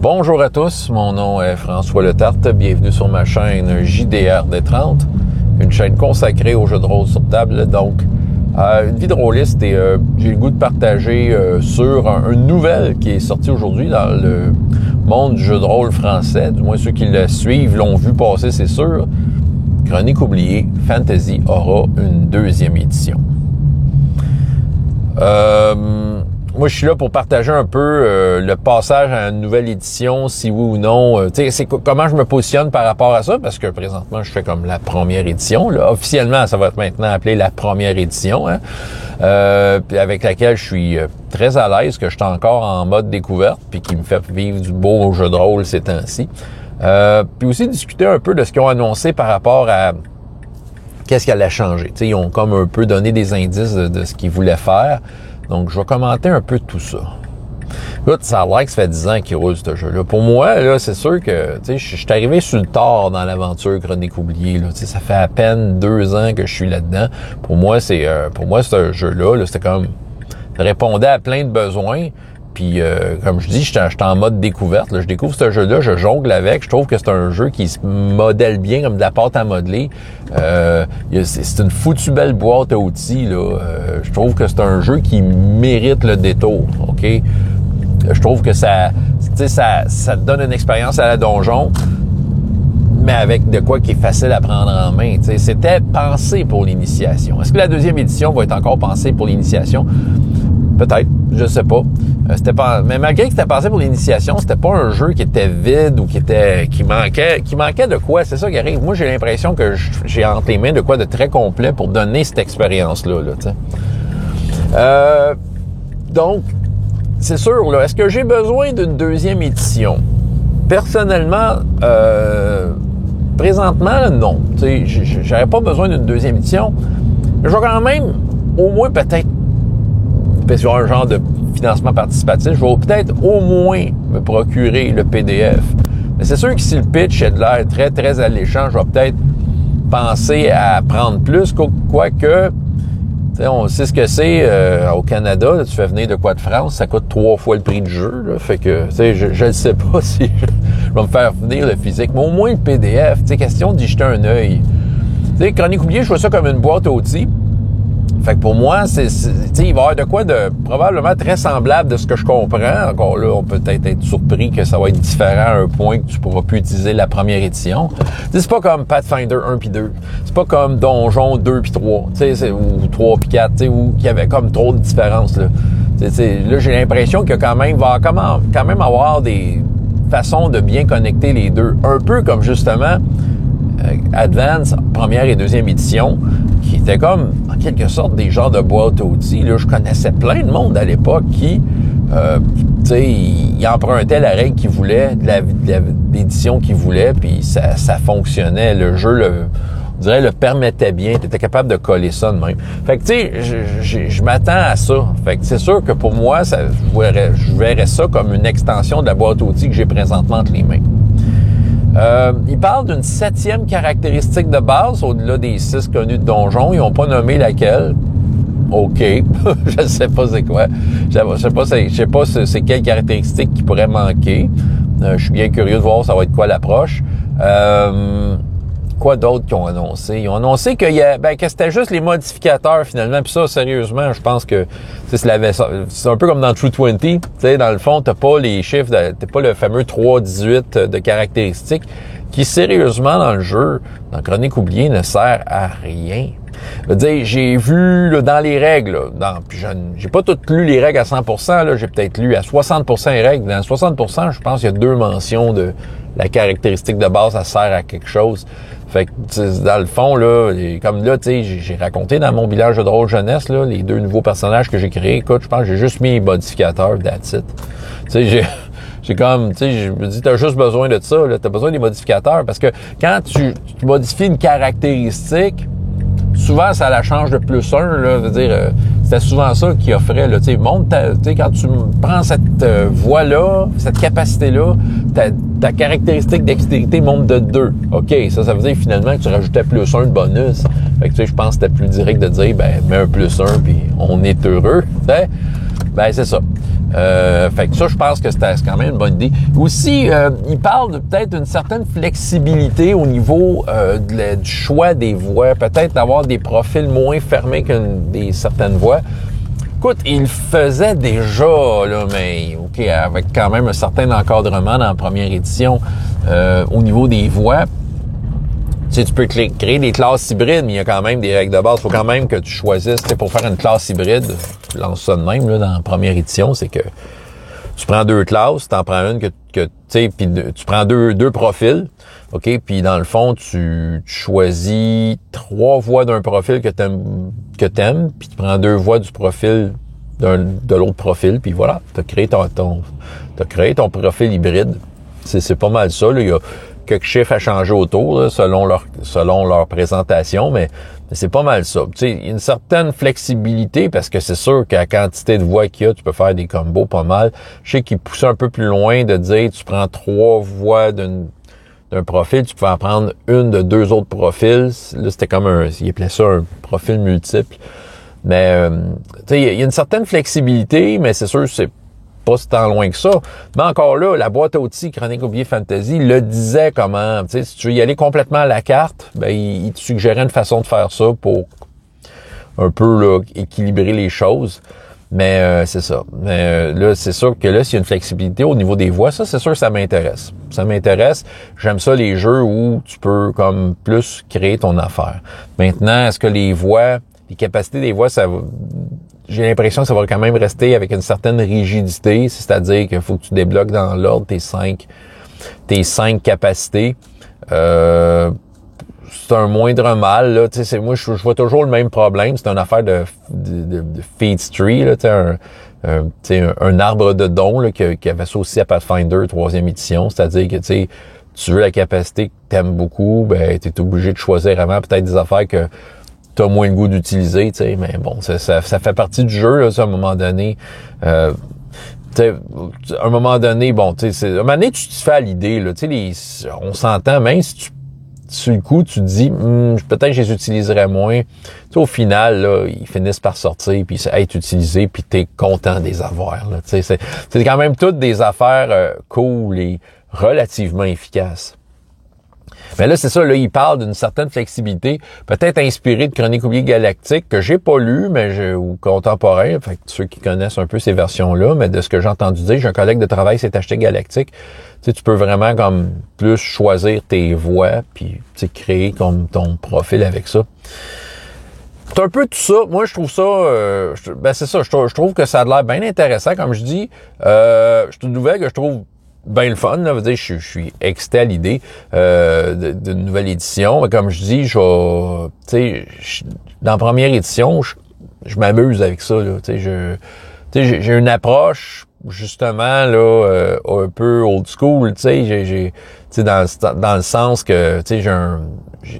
Bonjour à tous, mon nom est François Letarte, bienvenue sur ma chaîne JDR D30, une chaîne consacrée aux jeux de rôle sur table. Donc, une vie de rôliste et j'ai le goût de partager sur une nouvelle qui est sortie aujourd'hui dans le monde du jeu de rôle français, du moins ceux qui le suivent l'ont vu passer, c'est sûr. Chronique oubliée, Fantasy aura une deuxième édition. Moi, je suis là pour partager un peu le passage à une nouvelle édition, si oui ou non. Comment je me positionne par rapport à ça, parce que présentement, je fais comme la première édition. Là. Officiellement, ça va être maintenant appelé la première édition, puis avec laquelle je suis très à l'aise, que je suis encore en mode découverte, puis qui me fait vivre du beau jeu de rôle ces temps-ci. Puis aussi discuter un peu de ce qu'ils ont annoncé par rapport à qu'est-ce qui allait changer. Ils ont comme un peu donné des indices de ce qu'ils voulaient faire. Donc, je vais commenter un peu tout ça. Écoute, ça a l'air que ça fait 10 ans qu'il roule ce jeu-là. Pour moi, là, c'est sûr que, je suis arrivé sur le tard dans l'aventure Chronique oubliée. Là, ça fait à peine 2 ans que je suis là-dedans. Pour moi, ce jeu-là, c'était comme, ça répondait à plein de besoins. Puis, comme je dis, j'étais en mode découverte. Là. Je découvre ce jeu-là, je jongle avec. Je trouve que c'est un jeu qui se modèle bien comme de la pâte à modeler. C'est une foutue belle boîte à outils. Là. Je trouve que c'est un jeu qui mérite le détour. OK? Je trouve que ça te donne une expérience à la donjon, mais avec de quoi qui est facile à prendre en main. T'sais. C'était pensé pour l'initiation. Est-ce que la deuxième édition va être encore pensée pour l'initiation? Peut-être, je sais pas. Mais malgré que c'était pensé pour l'initiation, c'était pas un jeu qui était vide ou qui manquait de quoi. C'est ça qui arrive. Moi, j'ai l'impression que j'ai entre les mains de quoi de très complet pour donner cette expérience-là. Donc, c'est sûr, là, est-ce que j'ai besoin d'une deuxième édition? Personnellement, présentement, non. J'aurais pas besoin d'une deuxième édition. Je vais quand même, au moins peut-être, sur un genre de financement participatif, je vais peut-être au moins me procurer le PDF. Mais c'est sûr que si le pitch est de l'air très, très alléchant, je vais peut-être penser à prendre plus, quoique, on sait ce que c'est au Canada, là, tu fais venir de quoi de France, ça coûte 3 fois le prix du jeu, là, fait que, je ne sais pas si je vais me faire venir le physique, mais au moins le PDF, question d'y jeter un œil. Chronique oubliée, je vois ça comme une boîte à outils. Fait que pour moi, il va y avoir de quoi de probablement très semblable de ce que je comprends. Encore là, on peut peut-être être surpris que ça va être différent à un point que tu pourras plus utiliser la première édition. C'est pas comme Pathfinder 1 puis 2. C'est pas comme Donjon 2 puis 3. Ou 3 puis 4, où il y avait comme trop de différences. Là, là j'ai l'impression qu'il y a quand même avoir des façons de bien connecter les deux. Un peu comme justement Advance, première et deuxième édition, qui était comme, en quelque sorte, des genres de boîtes à outils. Là, je connaissais plein de monde à l'époque qui, ils empruntaient la règle qu'ils voulaient, l'édition qu'ils voulaient, puis ça fonctionnait. Le jeu, on dirait, le permettait bien. Tu étais capable de coller ça de même. Fait que, je m'attends à ça. Fait que c'est sûr que pour moi, je verrais ça comme une extension de la boîte à outils que j'ai présentement entre les mains. Il parle d'une 7e caractéristique de base, au-delà des 6 connus de donjon. Ils n'ont pas nommé laquelle. OK. Je sais pas c'est quoi. Je sais pas c'est quelle caractéristique qui pourrait manquer. Je suis bien curieux de voir ça va être quoi l'approche. Quoi d'autre qu'ils ont annoncé? Ils ont annoncé que c'était juste les modificateurs finalement. Puis ça, sérieusement, je pense que c'est un peu comme dans True 20. Tu sais, dans le fond, t'as pas les chiffres, t'as pas le fameux 3-18 de caractéristiques qui, sérieusement, dans le jeu, dans Chronique oubliée, ne sert à rien. Je veux dire, j'ai vu là, dans les règles, puis j'ai pas tout lu les règles à 100%, là, j'ai peut-être lu à 60% les règles. Dans 60%, je pense qu'il y a 2 mentions de la caractéristique de base, ça sert à quelque chose. Fait que, dans le fond, là, comme là, tu sais, j'ai raconté dans mon village de drôle jeunesse, là, les 2 nouveaux personnages que j'ai créés. Écoute, je pense que j'ai juste mis les modificateurs, that's it. Tu sais, j'ai comme, tu sais, je me dis, t'as juste besoin de ça, là, t'as besoin des modificateurs, parce que quand tu modifies une caractéristique, souvent, ça la change de plus 1, là, je veux dire, c'était souvent ça qu'il offrait, là, tu sais, quand tu prends cette voie-là, cette capacité-là, ta caractéristique dextérité monte de 2. OK, ça veut dire finalement que tu rajoutais plus 1 de bonus. Fait que, tu sais, je pense que c'était plus direct de dire, mets un plus 1 puis on est heureux, t'sais. C'est ça. Fait que ça, je pense que c'est quand même une bonne idée. Aussi, il parle de peut-être d'une certaine flexibilité au niveau du choix des voix. Peut-être d'avoir des profils moins fermés que certaines voix. Écoute, il faisait déjà, là, mais OK, avec quand même un certain encadrement dans la première édition au niveau des voix. Tu sais, tu peux créer des classes hybrides, mais il y a quand même des règles de base. Il faut quand même que tu choisisses, tu sais, pour faire une classe hybride, je lance ça de même, là, dans la première édition, c'est que tu prends 2 classes, tu en prends une que tu sais, puis tu prends deux profils, OK? Puis dans le fond, tu choisis 3 voix d'un profil que t'aimes, puis tu prends 2 voix du profil de l'autre profil, puis voilà, t'as créé ton profil hybride. C'est pas mal ça, là. Il y a quelques chiffres à changer autour, là, selon leur présentation, mais c'est pas mal ça. Tu sais, il y a une certaine flexibilité parce que c'est sûr qu'à la quantité de voix qu'il y a, tu peux faire des combos pas mal. Je sais qu'il poussait un peu plus loin de dire tu prends 3 voix d'un profil, tu peux en prendre une de 2 autres profils. Là, c'était comme il appelait ça un profil multiple. Mais tu sais, il y a une certaine flexibilité, mais c'est sûr c'est pas tant loin que ça. Mais encore là, la boîte à outils Chronique Oubliée Fantasy le disait comment, tu sais, si tu veux y aller complètement à la carte, ben il te suggérait une façon de faire ça pour un peu là, équilibrer les choses. Mais c'est ça. Mais là, c'est sûr que là, s'il y a une flexibilité au niveau des voix, ça, c'est sûr que ça m'intéresse. Ça m'intéresse. J'aime ça les jeux où tu peux comme plus créer ton affaire. Maintenant, est-ce que les capacités des voix, j'ai l'impression que ça va quand même rester avec une certaine rigidité, c'est-à-dire qu'il faut que tu débloques dans l'ordre tes cinq capacités. C'est un moindre mal, là. Tu sais, moi, je vois toujours le même problème. C'est une affaire de feed tree, là. Tu sais, un arbre de dons, là, qui avait ça aussi à Pathfinder 3e édition. C'est-à-dire que, tu sais, tu veux la capacité que t'aimes beaucoup, ben, t'es obligé de choisir vraiment peut-être des affaires que t'as moins le goût d'utiliser, tu sais, mais bon, ça fait partie du jeu, là, ça, à un moment donné. À un moment donné, bon, tu sais, à un moment donné, tu te fais à l'idée, là, tu sais, on s'entend, même si sur le coup, tu te dis, peut-être que je les utiliserais moins. Tu sais, au final, là, ils finissent par sortir, puis être utilisés, puis t'es content de les avoir, là, tu sais, c'est quand même toutes des affaires cool et relativement efficaces. Mais là, c'est ça, là, il parle d'une certaine flexibilité, peut-être inspirée de Chronique oubliée galactique, que j'ai pas lu, ou contemporain, fait que ceux qui connaissent un peu ces versions-là, mais de ce que j'ai entendu dire, j'ai un collègue de travail qui s'est acheté Galactique. Tu sais, tu peux vraiment comme plus choisir tes voix, puis tu sais, créer comme ton profil avec ça. C'est un peu tout ça. Moi, je trouve ça, c'est ça, je trouve que ça a l'air bien intéressant, comme je dis. C'est une nouvelle que je trouve ben le fun, là, veut dire, je suis excité à l'idée d'une nouvelle édition. Mais comme je dis, tu sais, dans la première édition, je m'amuse avec ça, là. Tu sais, j'ai une approche justement là un peu old school. Tu sais, dans le sens que tu sais,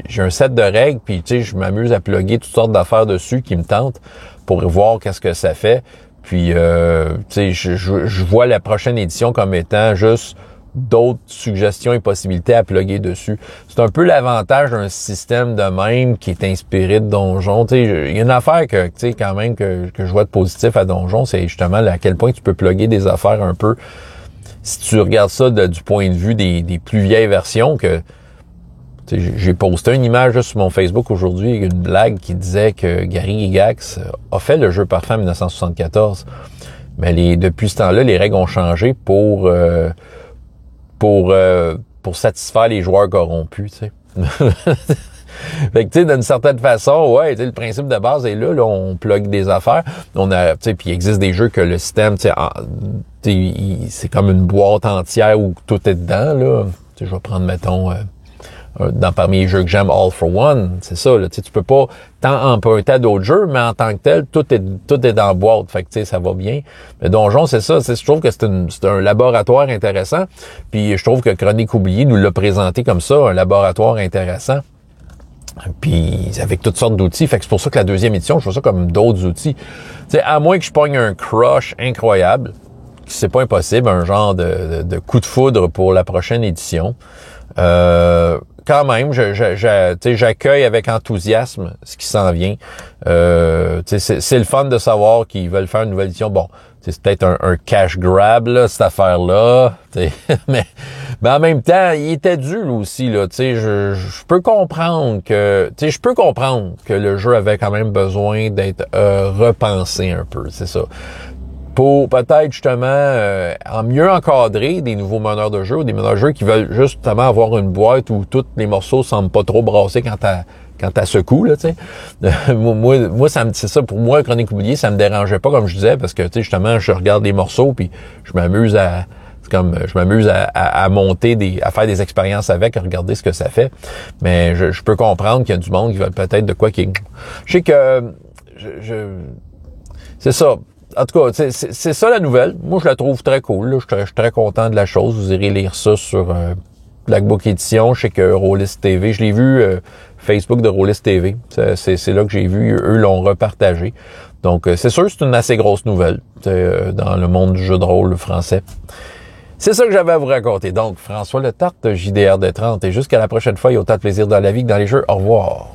j'ai un set de règles, puis tu sais, je m'amuse à plugger toutes sortes d'affaires dessus qui me tentent pour voir qu'est-ce que ça fait. Puis, tu sais, je vois la prochaine édition comme étant juste d'autres suggestions et possibilités à plugger dessus. C'est un peu l'avantage d'un système de même qui est inspiré de Donjon. Tu sais, il y a une affaire que, tu sais, quand même que je vois de positif à Donjon, c'est justement à quel point tu peux plugger des affaires un peu. Si tu regardes ça du point de vue des plus vieilles versions, que j'ai posté une image là, sur mon Facebook aujourd'hui, une blague qui disait que Gary Gygax a fait le jeu parfait en 1974. Mais depuis ce temps-là, les règles ont changé pour satisfaire les joueurs corrompus, tu sais. Fait que, tu sais, d'une certaine façon, ouais, tu sais, le principe de base est là, on plug des affaires. On a, tu sais, puis il existe des jeux que le système, tu sais, c'est comme une boîte entière où tout est dedans, là. Tu sais, je vais prendre, mettons, parmi les jeux que j'aime, All for One, c'est ça, là, tu peux pas tant emprunter à d'autres jeux, mais en tant que tel, tout est dans la boîte, fait que, tu sais, ça va bien. Mais Donjon, c'est ça, je trouve que c'est un laboratoire intéressant, puis je trouve que Chronique oubliée nous l'a présenté comme ça, un laboratoire intéressant, puis avec toutes sortes d'outils, fait que c'est pour ça que la deuxième édition, je vois ça comme d'autres outils. Tu sais, à moins que je pogne un crush incroyable, c'est pas impossible, un genre de coup de foudre pour la prochaine édition, quand même, j'accueille avec enthousiasme ce qui s'en vient. C'est le fun de savoir qu'ils veulent faire une nouvelle édition. Bon, c'est peut-être un cash grab, là, cette affaire-là. mais en même temps, il était dû, lui aussi, là. Je peux comprendre que. Je peux comprendre que le jeu avait quand même besoin d'être repensé un peu, c'est ça. Pour peut-être justement en mieux encadrer des nouveaux meneurs de jeu ou des meneurs de jeu qui veulent justement avoir une boîte où tous les morceaux semblent pas trop brassés quand t'as secoue, là, tu sais. moi, c'est ça, pour moi, Chronique oubliée, ça me dérangeait pas, comme je disais, parce que, tu sais, justement, je regarde les morceaux, puis je m'amuse à monter à faire des expériences avec, à regarder ce que ça fait. Mais je peux comprendre qu'il y a du monde qui veut peut-être de quoi qui... Je sais que... c'est ça. En tout cas, c'est ça la nouvelle. Moi, je la trouve très cool. Là. Je suis très content de la chose. Vous irez lire ça sur Black Book Édition. Je sais que Rollist TV, je l'ai vu Facebook de Rollist TV. C'est là que j'ai vu. Eux l'ont repartagé. Donc, c'est sûr, c'est une assez grosse nouvelle dans le monde du jeu de rôle français. C'est ça que j'avais à vous raconter. Donc, François Letarte, JDR de 30. Et jusqu'à la prochaine fois, il y a autant de plaisir dans la vie que dans les jeux. Au revoir.